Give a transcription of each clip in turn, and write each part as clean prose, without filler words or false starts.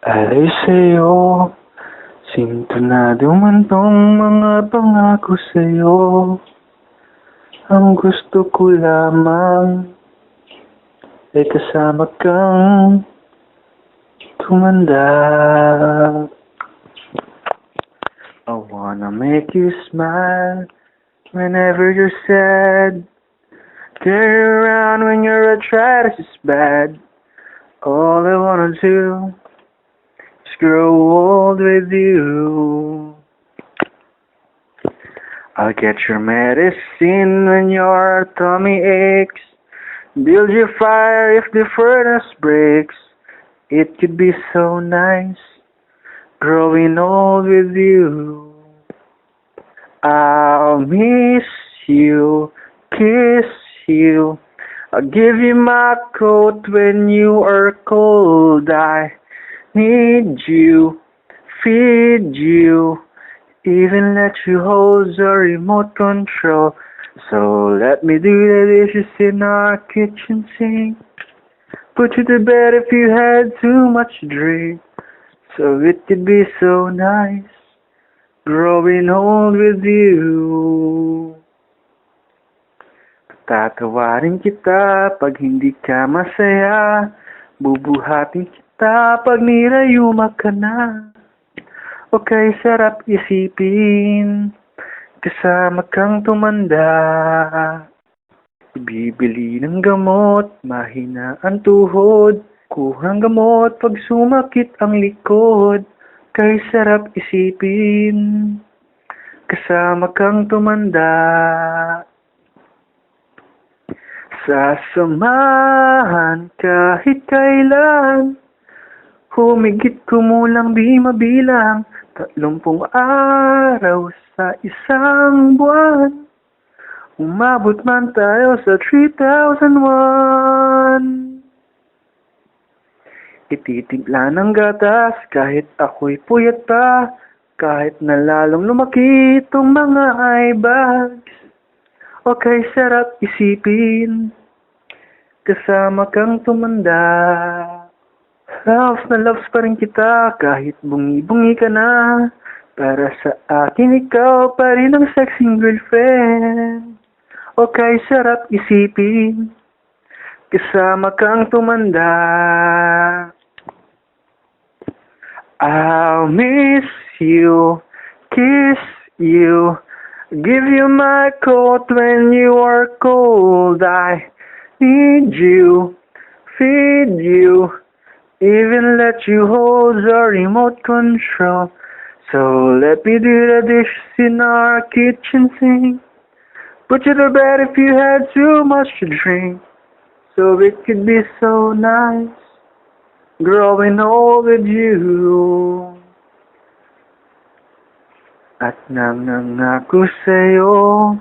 Alay sa'yo, sintonado man tong mga pangako sa'yo. Ang gusto ko lamang ay kasama kang tumanda. I wanna make you smile whenever you're sad. Carry around when your arthritis is bad. All I wanna do is grow old with you. I'll get your medicine when your tummy aches. Build your fire if the furnace breaks. It could be so nice growing old with you. I'll miss you, kiss you. I'll give you my coat when you are cold. I need you, feed you, even let you hold the remote control. So let me do the dishes in our kitchen sink. Put you to bed if you had too much to drink. So it could be so nice growing old with you. Tatawarin kita pag hindi ka masaya. Bubuhatin kita pag nirayuma ka na. O kay sarap isipin kasama kang tumanda. Bibili ng gamot, mahina ang tuhod. Kuhang gamot pag sumakit ang likod. Kay sarap isipin kasama kang tumanda. Sasamahan kahit kailan. Humigit kumulang di mabilang. 30 araw sa isang buwan. Umabot man tayo sa 3001. Ititimpla ng gatas kahit ako'y puyat pa. Kahit na lalong lumaki itong mga eye bags. O kay sarap isipin kasama kang tumanda. Loves na loves pa rin kita kahit bungi-bungi ka na. Para sa akin ikaw pa rin ang sexing girlfriend. O kay sarap isipin kasama kang tumanda. I'll miss you, kiss you, give you my coat when you are cold. I need you, feed you, even let you hold the remote control. So let me do the dishes in our kitchen sink. Put you to bed if you had too much to drink. So it could be so nice growing old with you. At nangangako sa'yo,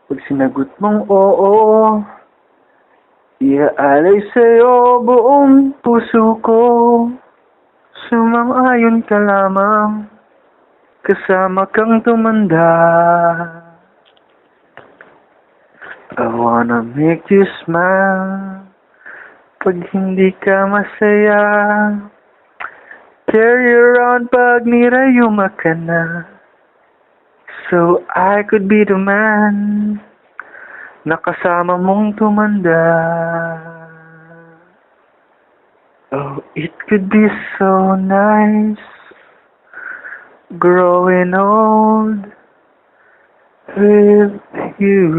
pag sinagot mong oo, iaalay sa'yo buong puso ko. Sumang-ayon ka lamang, kasama kang tumanda. I wanna make you smile pag hindi ka masaya. Carry around pag nirayuma ka na. So I could be the man na kasama mong tumanda. Oh, it could be so nice growing old with you.